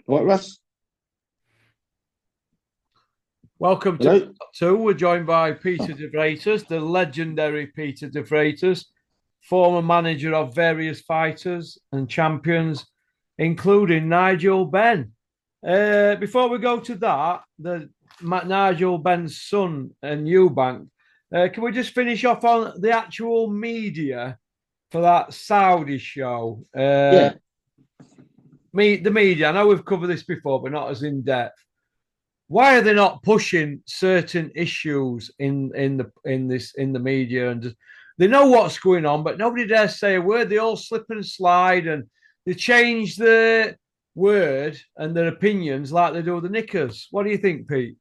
What, Russ? Welcome to Hello? part two. We're joined by Peter de Vreitas, the legendary Peter de Vreitas, former manager of various fighters and champions, including Nigel Benn. Before we go to that, Nigel Benn's son and Eubank, can we just finish off on the actual media for that Saudi show? Yeah. The media. I know we've covered this before, but not as in depth. Why are they not pushing certain issues in the media, and they know what's going on, but nobody dares say a word. They all slip and slide, and they change their word and their opinions like they do the knickers. What do you think, Pete?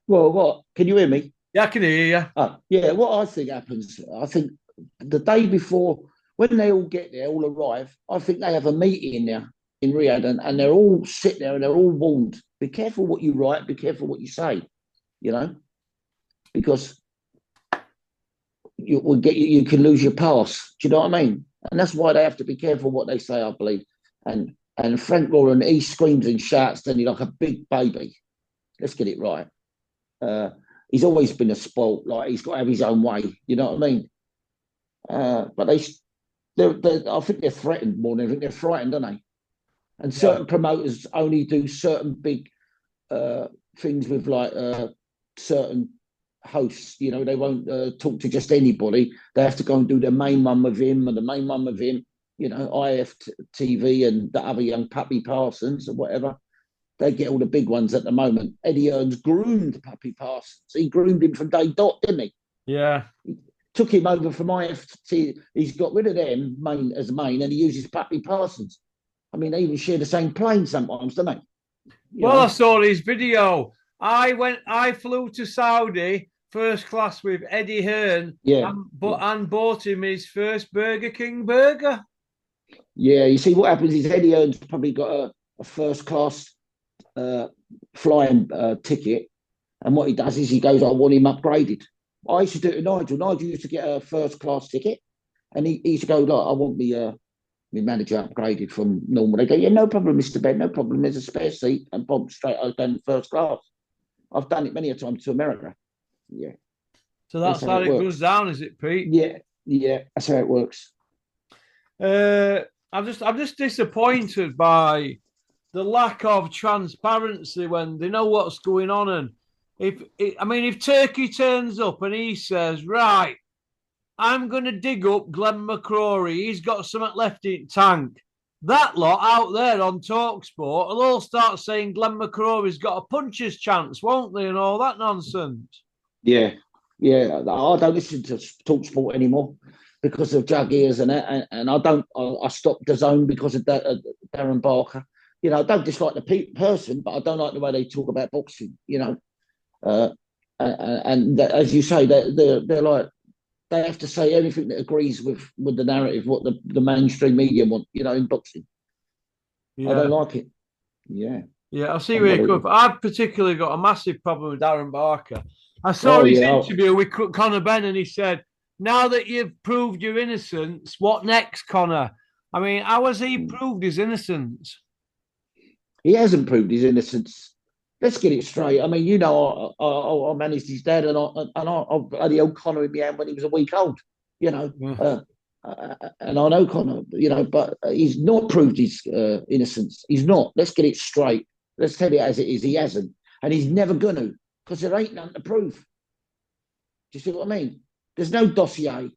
Well, what? Can you hear me? Yeah, I can hear you. Yeah, what I think happens, I think the day before, when they all get there, all arrive, I think they have a meeting there in Riyadh and they're all sit there and they're all warned. Be careful what you write, be careful what you say, you know, because you can lose your pass. Do you know what I mean? And that's why they have to be careful what they say, I believe. And Frank Warren, he screams and shouts, then he like a big baby. Let's get it right. Uh, he's always been a spoilt, like he's got to have his own way. You know what I mean? But I think they're threatened more than anything. They're frightened, aren't they? And Yeah. certain promoters only do certain big uh, things with like certain hosts. You know, they won't talk to just anybody. They have to go and do the main one with him and the main one with him. You know, IFTV and the other young Puppy Parsons or whatever. They get all the big ones at the moment. Eddie Earns groomed Puppy Parsons. He groomed him from day dot, didn't he? Yeah. He took him over from IFT. He's got rid of them main as main, and he uses Puppy Parsons. I mean, they even share the same plane sometimes, don't they? You Well, I know? saw his video. I flew to Saudi first class with Eddie Hearn Yeah, and bought him his first Burger King burger. yeah. You see, what happens is Eddie Earns probably got a first class uh, flying ticket, and what he does is he goes, "I want him upgraded." I used to do it to Nigel. Nigel used to get a first class ticket, and he used to go, "Look, I want me manager upgraded from normal." They go, "Yeah, no problem, Mr. Ben, no problem. There's a spare seat," and boom, straight I was done first class. I've done it many a time to America. Yeah, So that's that's how how it it goes works. down, is it, Pete? Yeah, yeah, that's how it works. Uh, I'm just disappointed by the lack of transparency when they know what's going on. And if Turkey turns up and he says, right, I'm going to dig up Glenn McCrory, he's got something left in tank. That lot out there on Talksport will all start saying Glenn McCrory's got a puncher's chance, won't they? And all that nonsense. Yeah, yeah. I don't listen to Talk Sport anymore because of Jug Ears and that, and I don't. I stopped the zone because of Darren Barker. You know, I don't dislike the person, but I don't like the way they talk about boxing. You know, uh, and as you say, they're like they have to say anything that agrees with the narrative, what the mainstream media want. You know, in boxing, I don't Yeah. like it. Yeah, Yeah, I see where you're coming unbelievable. from. I've particularly got a massive problem with Darren Barker. I saw Oh his yeah, interview with Conor Benn, and he said, "Now that you've proved your innocence, what next, Conor?" I mean, how has he proved his innocence? he hasn't proved his innocence. Let's get it straight. I mean, you know, I managed his dad, I had the old Connor in my hand when he was a week old. You know, Yeah. and I know Connor. You know, but he's not proved his innocence. He's not. Let's get it straight. Let's tell it as it is. He hasn't, and he's never gonna, because there ain't nothing to prove. Do you see what I mean? There's no dossier.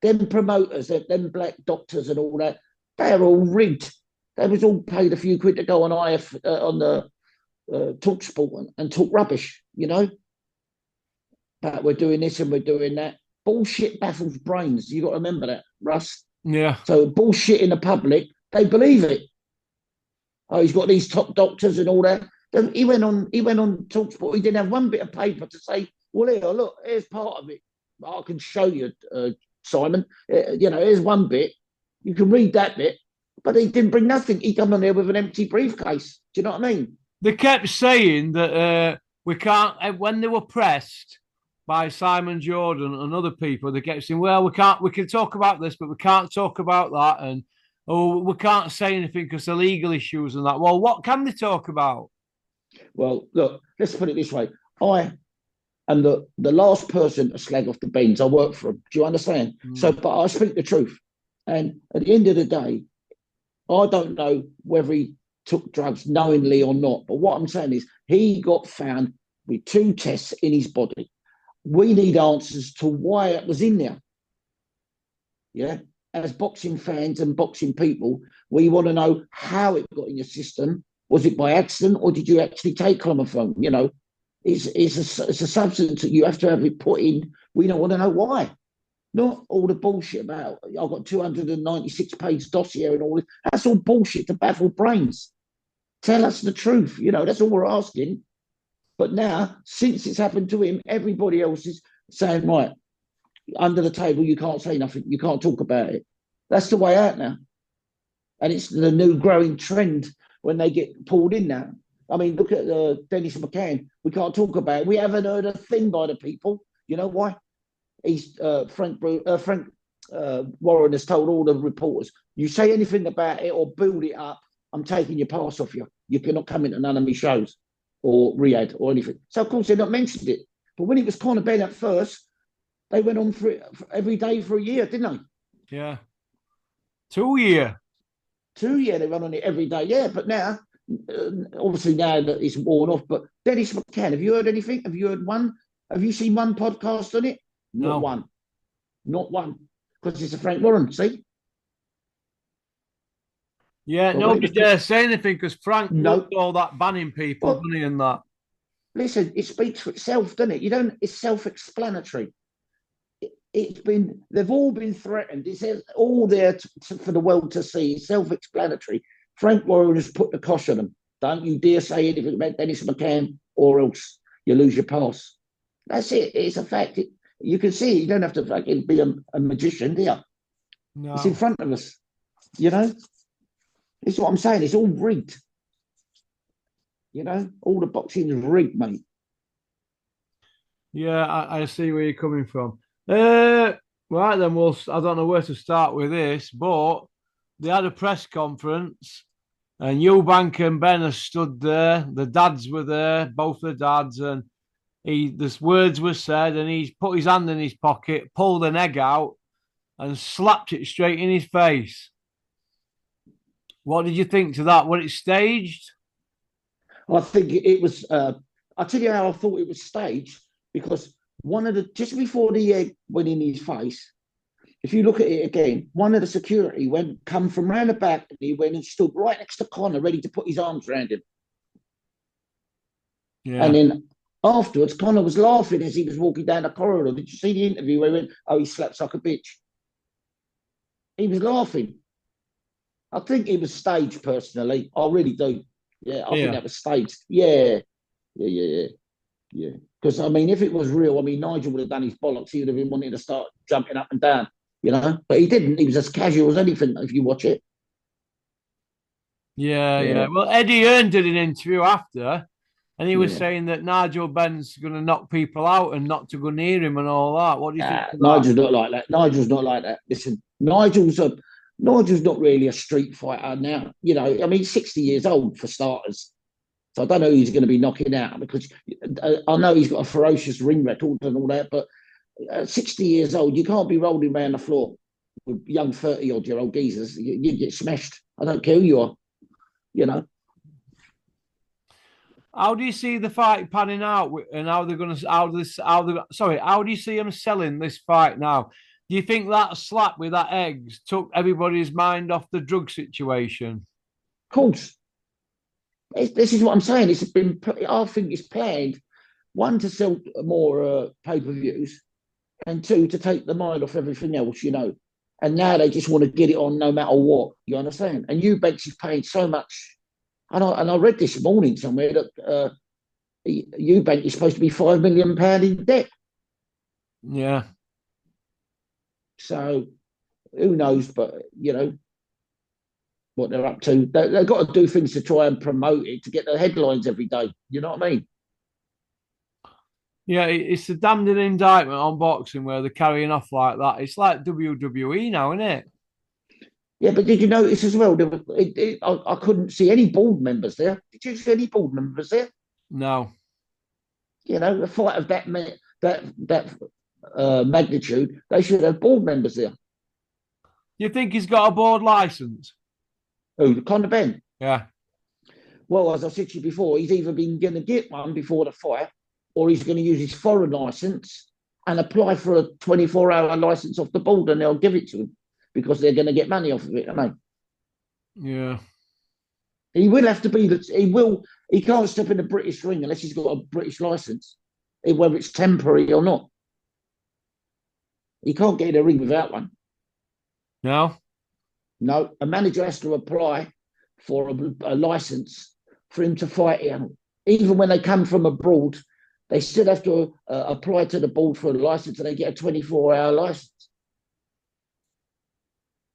Them promoters, them black doctors, and all that, they're all rigged. They was all paid a few quid to go on on the talk sport and talk rubbish, you know, but we're doing this and we're doing that. Bullshit baffles brains. You got to remember that, Russ. Yeah. So bullshit in the public, they believe it. Oh, he's got these top doctors and all that. He went on Talksport. He didn't have one bit of paper to say, well, here, look, here's part of it. I can show you, Simon. You know, here's one bit. You can read that bit. But he didn't bring nothing. He come on there with an empty briefcase. Do you know what I mean? They kept saying that we can't, when they were pressed by Simon Jordan and other people, they kept saying, well, we can talk about this, but we can't talk about that. And oh, we can't say anything because of legal issues and that. Well, what can they talk about? Well, look, let's put it this way. I am the last person to slag off the Benns. I work for them. Do you understand? So, but I speak the truth. And at the end of the day, I don't know whether he took drugs knowingly or not. But what I'm saying is he got found with 2 tests in his body. We need answers to why it was in there. Yeah. As boxing fans and boxing people, we want to know how it got in your system. Was it by accident or did you actually take clomiphene? You know, it's a substance that you have to have it put in. We don't want to know why. Not all the bullshit about I've got 296-page dossier and all this. That's all bullshit to baffle brains. Tell us the truth. You know, that's all we're asking. But now, since it's happened to him, everybody else is saying, right, under the table, you can't say nothing. You can't talk about it. That's the way out now. And it's the new growing trend when they get pulled in now. I mean, look at Dennis McCann. We can't talk about it. We haven't heard a thing by the people. You know why? He's Frank Warren has told all the reporters, you say anything about it or build it up, I'm taking your pass off you. You cannot come into none of my shows or Riyadh or anything. So, of course, they've not mentioned it. But when it was Conor Benn at first, they went on for every day for a year, didn't they? Yeah. 2 years. 2 years they run on it every day. Yeah, but now, obviously now that it's worn off, but Dennis McCann, have you heard anything? Have you heard one? Have you seen one podcast on it? No. Not one. Not one. Because it's a Frank Warren, see? Yeah, nobody dare say anything because Frank loved all that banning people, didn't he, and that. Listen, it speaks for itself, doesn't it? It's self-explanatory. They've all been threatened. It's all there for the world to see. It's self-explanatory. Frank Warren has put the cosh on them. Don't you dare say anything about Dennis McCann or else you lose your pass. That's it. It's a fact. You can see you don't have to fucking be a magician, do you? No. It's in front of us. You know? It's what I'm saying. It's all rigged. You know? All the boxing is rigged, mate. Yeah, I see where you're coming from. Right then, I don't know where to start with this, but they had a press conference and Eubank and Benn stood there. The dads were there, both the dads, and this words were said, and he's put his hand in his pocket, pulled an egg out, and slapped it straight in his face. What did you think to that? Was it staged? I think it was. I'll tell you how I thought it was staged because just before the egg went in his face, if you look at it again, one of the security come from round the back and he went and stood right next to Conor, ready to put his arms around him. Yeah. And then afterwards, Conor was laughing as he was walking down the corridor. Did you see the interview where he went, "Oh, he slaps like a bitch"? He was laughing. I think it was staged, personally. I really do. Yeah, I think that was staged. Yeah. Because, I mean, if it was real, I mean, Nigel would have done his bollocks. He would have been wanting to start jumping up and down, you know? But he didn't. He was as casual as anything, if you watch it. Yeah. Well, Eddie Hearn did an interview after, and he was saying that Nigel Benn's going to knock people out and not to go near him and all that. What do you think? Nigel's not like that. Nigel's not like that. Listen, Nigel's not really a street fighter now. You know, I mean, he's 60 years old for starters. So I don't know who he's going to be knocking out because I know he's got a ferocious ring record and all that, but at 60 years old, you can't be rolling around the floor with young 30-odd-year-old geezers. You get smashed. I don't care who you are, you know. How do you see the fight panning out, and how they're going to? How do you see them selling this fight now? Do you think that slap with that eggs took everybody's mind off the drug situation? Of course. This is what I'm saying. I think it's planned. One, to sell more pay-per-views, and two, to take the mind off everything else, you know. And now they just want to get it on no matter what. You understand? And Eubank is paying so much. And I read this morning somewhere that Eubank is supposed to be £5 million in debt. Yeah. So who knows? But you know what they're up to. They've got to do things to try and promote it to get the headlines every day. You know what I mean? Yeah, it's a damned indictment on boxing where they're carrying off like that. It's like WWE now, isn't it? Yeah, but did you notice as well? I couldn't see any board members there. Did you see any board members there? No. You know, a fight of that magnitude, they should have board members there. You think he's got a board license? Who, Conor Benn? Yeah. Well, as I said to you before, he's either been going to get one before the fight, or he's going to use his foreign license and apply for a 24-hour license off the board, and they'll give it to him because they're going to get money off of it, aren't they? Yeah. He will have to be that. He can't step in the British ring unless he's got a British license, whether it's temporary or not. He can't get in a ring without one. No. No, a manager has to apply for a license for him to fight here. Even when they come from abroad, they still have to apply to the board for a license, and they get a 24-hour license.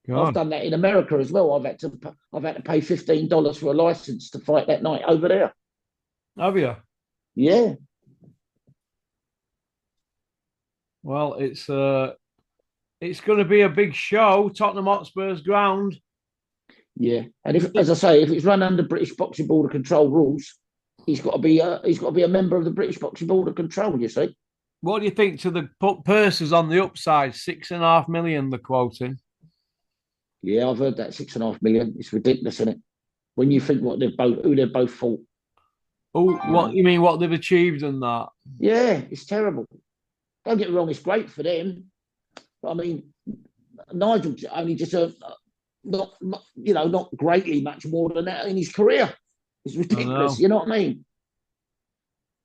God. I've done that in America as well. I've had to pay $15 for a license to fight that night over there. Have you? Yeah. Well, it's going to be a big show, Tottenham Hotspur's ground. Yeah, and as I say, if it's run under British Boxing Board of Control rules, he's got to be a member of the British Boxing Board of Control. You see. What do you think to the purses on the upside? 6.5 million, the quoting. Yeah, I've heard that 6.5 million. It's ridiculous, isn't it? When you think who they've both fought. Oh, what you mean? What they've achieved and that? Yeah, it's terrible. Don't get me wrong; it's great for them. But I mean, Nigel only just not greatly much more than that in his career. It's ridiculous. You know what I mean?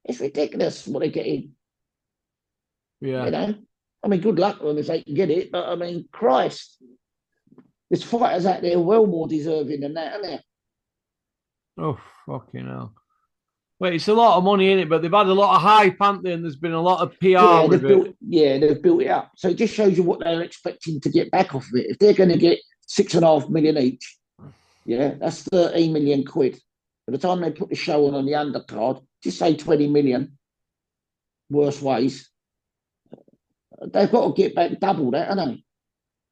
It's ridiculous what they're getting. Yeah. You know, I mean, good luck to them if they can get it. But I mean, Christ, there's fighters out there well more deserving than that, aren't there? Oh, fucking hell. Wait, it's a lot of money in it, but they've had a lot of hype, haven't they? And there's been a lot of PR with it. They've built it up. So it just shows you what they're expecting to get back off of it. If they're going to get 6.5 million each, yeah, that's 13 million quid. By the time they put the show on the undercard, just say 20 million, worst ways, they've got to get back double that, haven't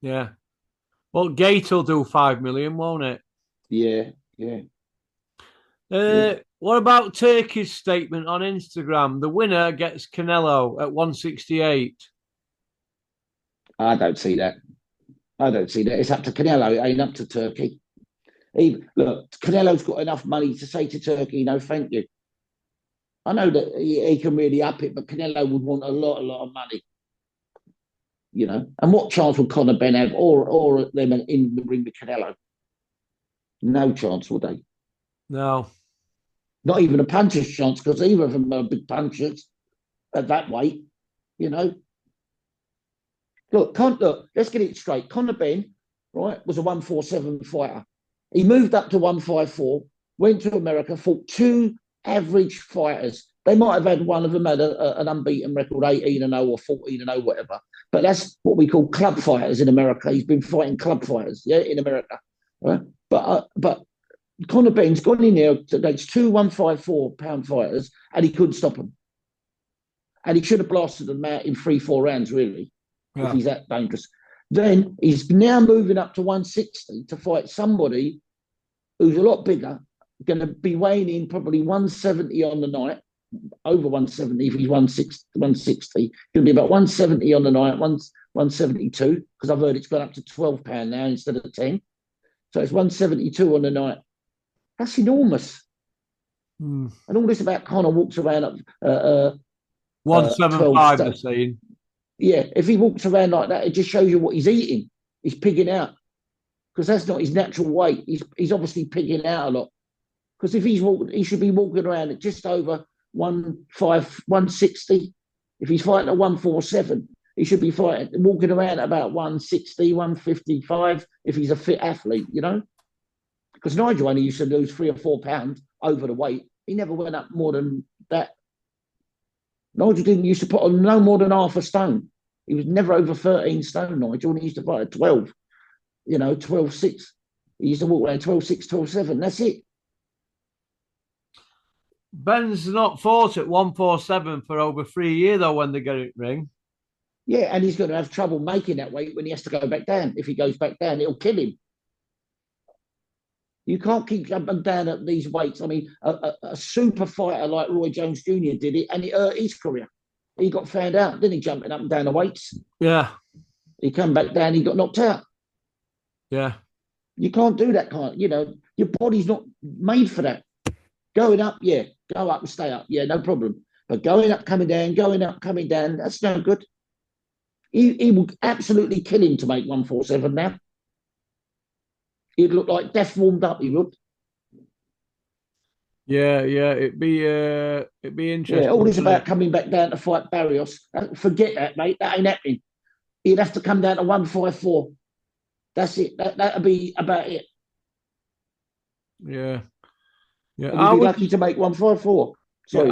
they? Yeah. Well, Gate will do 5 million, won't it? Yeah, yeah. What about Turkey's statement on Instagram? The winner gets Canelo at 168. I don't see that. It's up to Canelo. It ain't up to Turkey. Look, Canelo's got enough money to say to Turkey, no, thank you. I know that he can really up it, but Canelo would want a lot of money. You know, and what chance would Conor Benn have, or them in the ring with Canelo? No chance, would they? No. Not even a puncher's chance, because either of them are big punchers at that weight, you know. Look, let's get it straight. Conor Benn, right, was a 147 fighter. He moved up to 154, went to America, fought two average fighters. They might have had one of them had an unbeaten record, 18-0 or 14-0, whatever. But that's what we call club fighters in America. He's been fighting club fighters, yeah, in America. Right? But Conor Benn's gone in there against two 154-pound fighters, and he couldn't stop them. And he should have blasted them out in 3-4 rounds, really, if he's that dangerous. Then he's now moving up to 160 to fight somebody who's a lot bigger, going to be weighing in probably 170 on the night, over 170 if he's 160. Going to be about 170 on the night, 172, because I've heard it's gone up to £12 now instead of 10. So it's 172 on the night. That's enormous. And all this about Conor walks around at 175, they're saying. Yeah, if he walks around like that, it just shows you what he's eating. He's pigging out, because that's not his natural weight. He's obviously pigging out a lot. Because if he should be walking around at just over 160. If he's fighting at 147, he should be walking around at about 160, 155 if he's a fit athlete, you know? Because Nigel only used to lose 3 or 4 pounds over the weight. He never went up more than that. Nigel didn't used to put on no more than half a stone. He was never over 13 stone, Nigel, and he used to fight at 12, 12.6. He used to walk around 12.6, 12.7. That's it. Benn's not fought at 147 for over 3 years, though, when they get it ring. Yeah, and he's going to have trouble making that weight when he has to go back down. If he goes back down, it'll kill him. You can't keep up and down at these weights. I mean, a super fighter like Roy Jones Jr. did it, and it hurt his career. He got found out, didn't he, jumping up and down the weights? Yeah. He came back down, he got knocked out. Yeah. You can't do that your body's not made for that. Going up, yeah, go up and stay up, yeah, no problem. But going up, coming down, going up, coming down, that's no good. He will absolutely kill him to make 147 now. He'd look like death warmed up, he would. Yeah, it'd be interesting. Yeah, all this about coming back down to fight Barrios. Forget that, mate. That ain't happening. He'd have to come down to 154. That's it. That'd be about it. Yeah. And he'd be lucky to make 154. Sorry,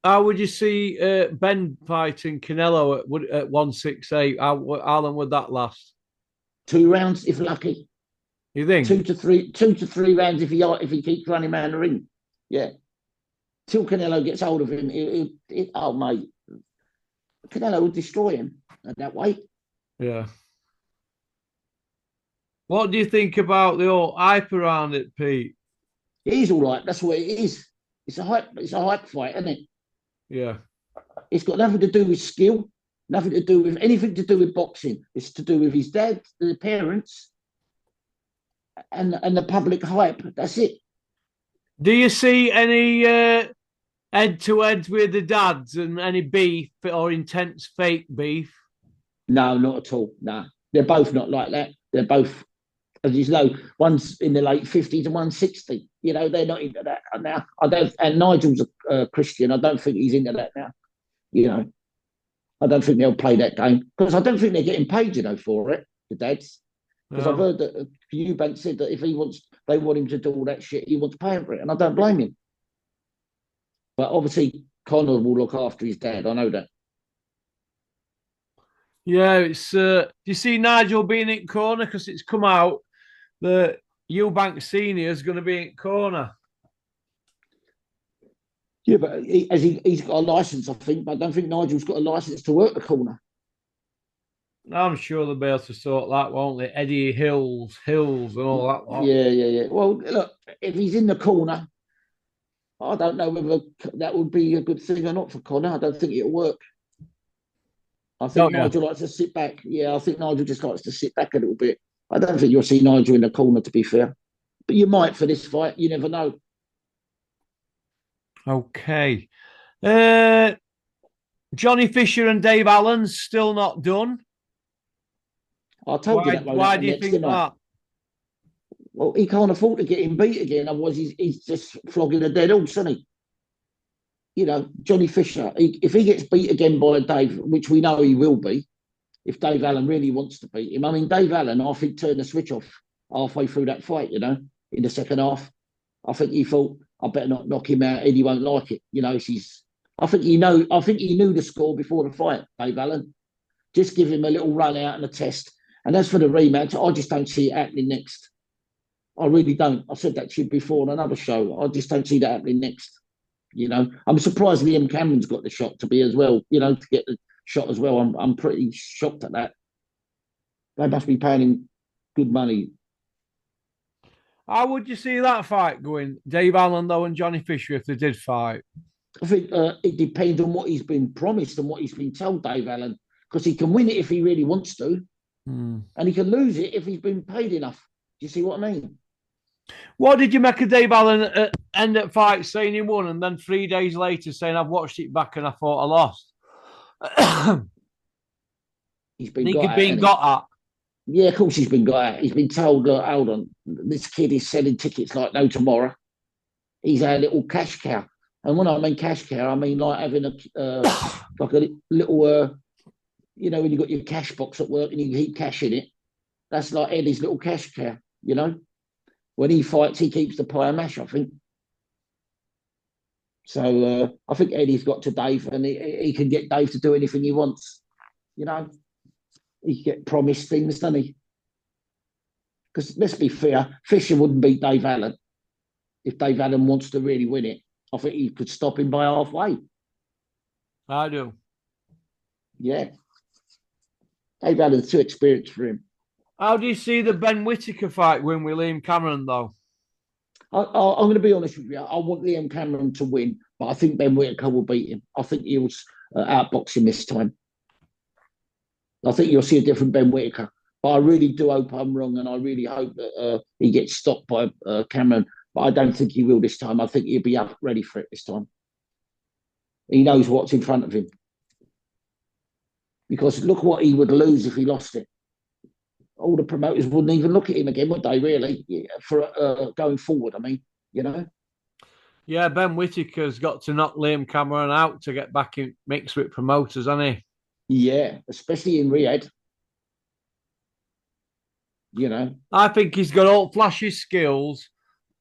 how would you see Benn fighting Canelo at 168? How long would that last? 2 rounds, if lucky. You think 2 to 3 rounds if he keeps running around the ring. Yeah, till Canelo gets hold of him. Oh mate, Canelo would destroy him at that weight. Yeah. What do you think about the old hype around it, Pete? He's all right. That's what it is. It's a hype fight, isn't it? Yeah. It's got nothing to do with skill, nothing to do with anything to do with boxing. It's to do with his dad, the parents, and the public hype. That's it. Do you see any head-to-heads with the dads and any beef or intense fake beef? No, not at all. No, they're both not like that. They're both, as you know, one's in the late 50s and 160. They're not into that now. And Nigel's a Christian. I don't think he's into that now. I don't think they'll play that game because I don't think they're getting paid, for it, the dads. Because I've heard that Eubank said that if they want him to do all that shit, he wants to pay for it, and I don't blame him. But obviously, Conor will look after his dad. I know that. Yeah, it's. Do you see Nigel being in corner because it's come out that Eubank Senior is going to be in corner? Yeah, but he's got a license, I think. But I don't think Nigel's got a license to work the corner. I'm sure they'll be able to sort that, won't they? Eddie Hills, and all that lot. Yeah. Well, look, if he's in the corner, I don't know whether that would be a good thing or not for Conor. I don't think it'll work. I think Nigel likes to sit back. Yeah, I think Nigel just likes to sit back a little bit. I don't think you'll see Nigel in the corner, to be fair. But you might for this fight. You never know. Okay. Johnny Fisher and Dave Allen's still not done. I told you that. Why do you think that? Well, he can't afford to get him beat again. Otherwise, he's just flogging a dead horse, isn't he? Johnny Fisher, if he gets beat again by Dave, which we know he will be, if Dave Allen really wants to beat him. I mean, Dave Allen, I think, turned the switch off halfway through that fight, in the second half. I think he thought, I better not knock him out, Eddie won't like it. I think he knew the score before the fight, Dave Allen. Just give him a little run out and a test. And as for the rematch, I just don't see it happening next. I really don't. I said that to you before on another show. I just don't see that happening next. I'm surprised Liam Cameron's got the shot to be as well, to get the shot as well. I'm pretty shocked at that. They must be paying him good money. How would you see that fight going, Dave Allen, though, and Johnny Fisher, if they did fight? I think it depends on what he's been promised and what he's been told, Dave Allen, because he can win it if he really wants to, and he can lose it if he's been paid enough. Do you see what I mean? What did you make of Dave Allen end at fight saying he won, and then 3 days later saying I've watched it back and I thought I lost? He's been got at. Yeah, of course he's been got at. He's been told, hold on, this kid is selling tickets like no tomorrow. He's our little cash cow. And when I mean cash cow, I mean like having like a little, when you got your cash box at work and you keep cash in it. That's like Eddie's little cash cow, When he fights, he keeps the pie and mash, I think. So I think Eddie's got to Dave, and he can get Dave to do anything he wants. He can get promised things, doesn't he? Because let's be fair, Fisher wouldn't beat Dave Allen. If Dave Allen wants to really win it, I think he could stop him by halfway. I do. Yeah. Dave Allen's too experienced for him. How do you see the Ben Whittaker fight win with Liam Cameron, though? I'm going to be honest with you. I want Liam Cameron to win, but I think Ben Whitaker will beat him. I think he'll outbox him this time. I think you'll see a different Ben Whitaker. But I really do hope I'm wrong, and I really hope that he gets stopped by Cameron. But I don't think he will this time. I think he'll be up ready for it this time. He knows what's in front of him. Because look what he would lose if he lost it. All the promoters wouldn't even look at him again, would they, really, for going forward? I mean, you know? Yeah, Ben Whitaker's got to knock Liam Cameron out to get back in mix with promoters, hasn't he? Yeah, especially in Riyadh. You know? I think he's got all flashy skills,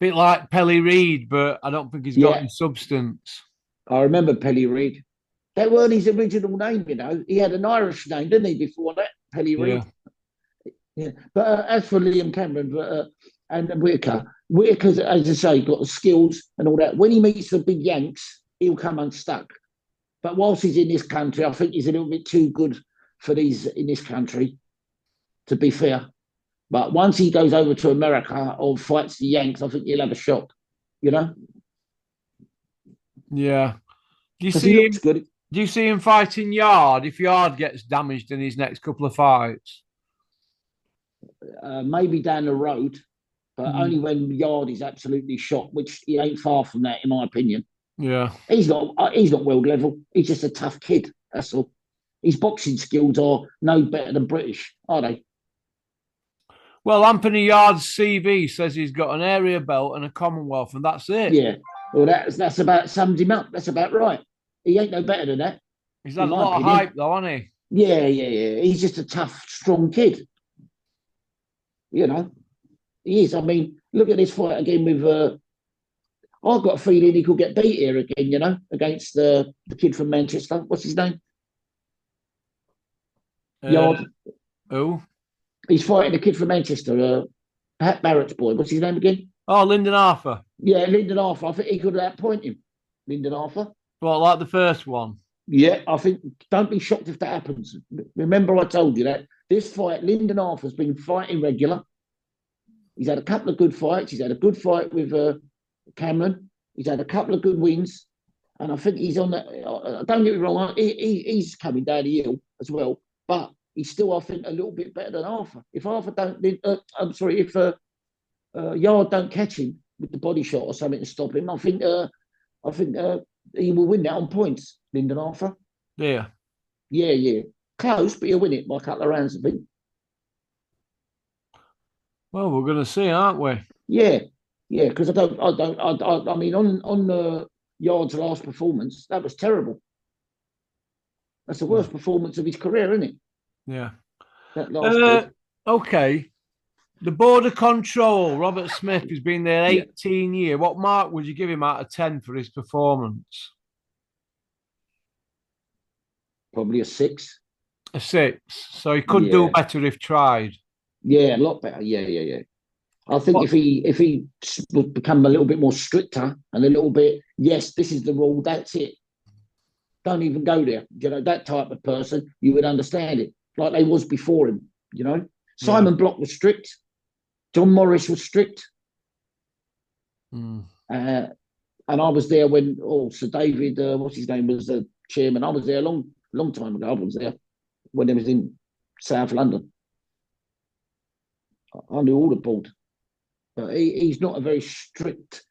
a bit like Pelly Reid, but I don't think he's got any substance. I remember Pelly Reid. That weren't his original name, you know. He had an Irish name, didn't he, before that? Pelly Reid. Yeah. But as for Liam Cameron and Whitaker's, as I say, got the skills and all that. When he meets the big Yanks, he'll come unstuck. But whilst he's in this country, I think he's a little bit too good for these in this country, to be fair. But once he goes over to America or fights the Yanks, I think he'll have a shot, you know? Yeah. Do you see him fighting Yard if Yard gets damaged in his next couple of fights? Maybe down the road, but only when Yard is absolutely shot, which he ain't far from that, in my opinion. Yeah. He's not world level. He's just a tough kid, that's all. His boxing skills are no better than British, are they? Well, Anthony Yard's CV says he's got an area belt and a Commonwealth, and that's it. Yeah. Well, that's about sums him up. That's about right. He ain't no better than that. He's had a lot of hype, though, hasn't he? Yeah. He's just a tough, strong kid. You know, he is. I mean, look at this fight again with. I've got a feeling he could get beat here again. You know, against the kid from Manchester. What's his name? Yard. Who? He's fighting the kid from Manchester. Pat Barrett's boy. What's his name again? Oh, Lyndon Arthur. Yeah, Lyndon Arthur. I think he could outpoint him. Lyndon Arthur. Well, like the first one. Yeah, I think. Don't be shocked if that happens. Remember, I told you that this fight, Lyndon Arthur's been fighting regular. He's had a couple of good fights. He's had a good fight with Cameron. He's had a couple of good wins, and I think he's on the. Don't get me wrong. He's coming down the hill as well, but he's still, I think, a little bit better than Arthur. If Arthur don't, if Yard don't catch him with the body shot or something to stop him, I think he will win that on points. Lyndon Arthur. Yeah. Yeah. Close, but he'll win it by a couple of rounds, I think. Well, we're going to see, aren't we? Yeah, because I mean, on Yard's last performance, that was terrible. That's the worst performance of his career, isn't it? Yeah. That last okay. The Border Control, Robert Smith, has been there 18 years. What mark would you give him out of 10 for his performance? Probably a 6. A 6. So he could do better if tried. Yeah, a lot better. Yeah. I think if he would become a little bit more stricter and a little bit, yes, this is the rule, that's it. Don't even go there. You know, that type of person, you would understand it. Like they was before him, you know. Simon Block was strict. John Morris was strict. And I was there when, Sir David, what's his name, was the chairman. I was there a long time ago. I was there when he was in South London. I knew all the board. But he's not a very strict.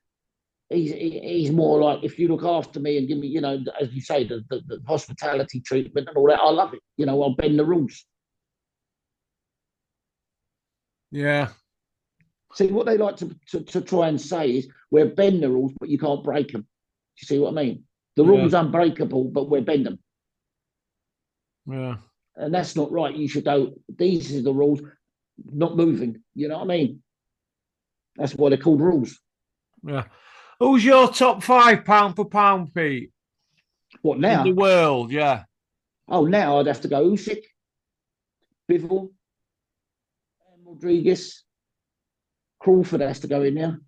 He's more like, if you look after me and give me, you know, as you say, the hospitality treatment and all that, I love it. You know, I'll bend the rules. Yeah. See, what they like to try and say is we're bend the rules, but you can't break them. You see what I mean? The rules are unbreakable, but we're bend them. Yeah. And that's not right. You should go, these are the rules, not moving. You know what I mean? That's why they're called rules. Yeah. Who's your top 5 pound for pound, Pete? What now? In the world, yeah. Oh, now I'd have to go Usyk, Bivol, Rodriguez, Crawford has to go in there,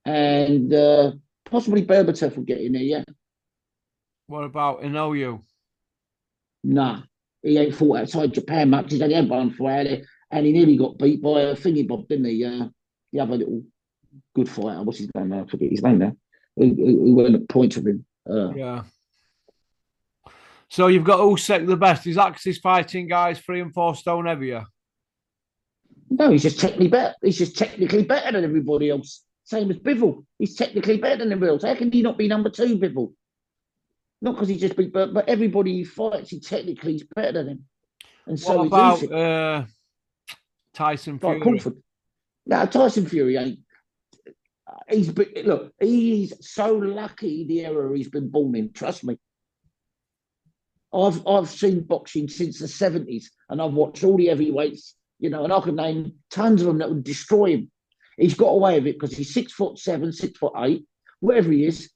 and possibly Berbatov will get in there. Yeah. What about Inoue? Nah, he ain't fought outside Japan much. He's only had one fight, and he nearly got beat by a thingy bob, didn't he? The other little good fighter. What's his name now? I forget his name now. Who went at points with him. Yeah. So you've got Usyk the best. Is that because he's fighting guys 3 and 4 stone heavier? No, he's just technically better. He's just technically better than everybody else. Same as Bivol. He's technically better than everybody else. How can he not be number 2, Bivol? Not because he just beat, but everybody he fights, he technically is better than him. And so What is about Usyk. Tyson Like Fury? Crawford. No, Tyson Fury ain't. He's so lucky the era he's been born in. Trust me. I've seen boxing since the 70s, and I've watched all the heavyweights, and I can name tons of them that would destroy him. He's got away with it because he's 6'7", 6'8", whatever he is.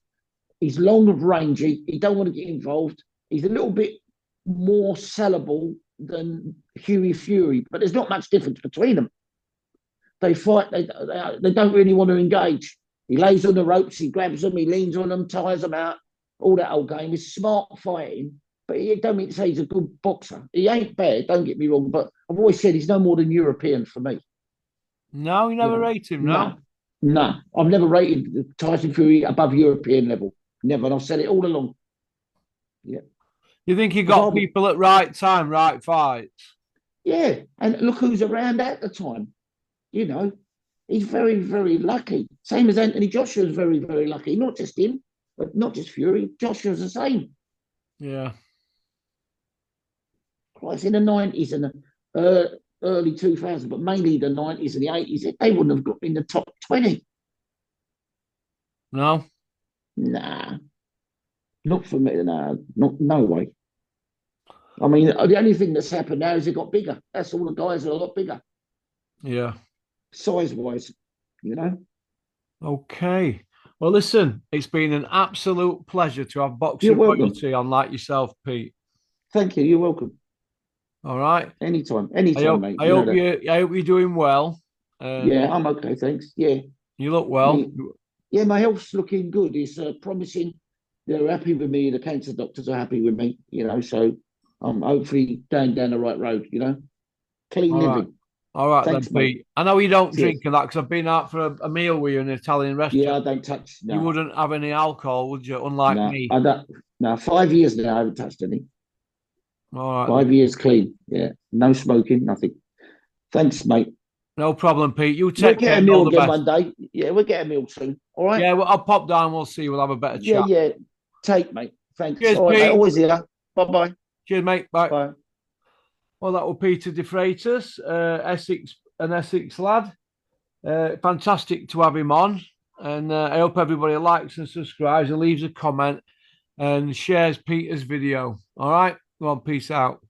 He's long and rangy. He don't want to get involved. He's a little bit more sellable than Hughie Fury, but there's not much difference between them. They fight. They don't really want to engage. He lays on the ropes. He grabs them. He leans on them, tires them out. All that old game is smart fighting. But he don't mean to say he's a good boxer. He ain't bad. Don't get me wrong. But I've always said he's no more than European for me. No, you never rate him. No. No. I've never rated Tyson Fury above European level. Never. And I've said it all along. Yeah. You think he got people at right time, right fights? Yeah. And look who's around at the time. He's very, very lucky. Same as Anthony Joshua's very, very lucky. Not just him, but not just Fury. Joshua's the same. Yeah. Christ, in the 90s and the early 2000s, but mainly the 90s and the 80s, they wouldn't have got in the top 20. No? Nah. Not for me. Nah, no way. I mean, the only thing that's happened now is it got bigger. That's all. The guys are a lot bigger. Yeah. Size-wise, Okay. Well, listen, it's been an absolute pleasure to have boxing royalty on like yourself, Pete. Thank you. You're welcome. All right. Anytime, mate. I hope you're doing well. Yeah, I'm okay, thanks. Yeah. You look well. Yeah, my health's looking good. It's promising. They're happy with me. The cancer doctors are happy with me, so I'm hopefully going down the right road, Clean living. All right, thanks, then, Pete. mate. I know you don't drink that because I've been out for a meal with you in an Italian restaurant. Yeah, I don't touch. No. You wouldn't have any alcohol, would you? Unlike me. I don't. No, 5 years now, I haven't touched any. All right. 5 years clean. Yeah. No smoking, nothing. Thanks, mate. No problem, Pete. You take care. We'll get a meal again one day. Yeah, we'll get a meal soon. All right? Yeah, well, I'll pop down. We'll see. We'll have a better chat. Yeah. Take, mate. Thanks. Cheers, all right, Pete. mate. Always here. Bye-bye. Cheers, mate. Bye. Bye. Well, that was Peter de Freitas, an Essex lad. Fantastic to have him on. And I hope everybody likes and subscribes and leaves a comment and shares Peter's video. All right? Well, peace out.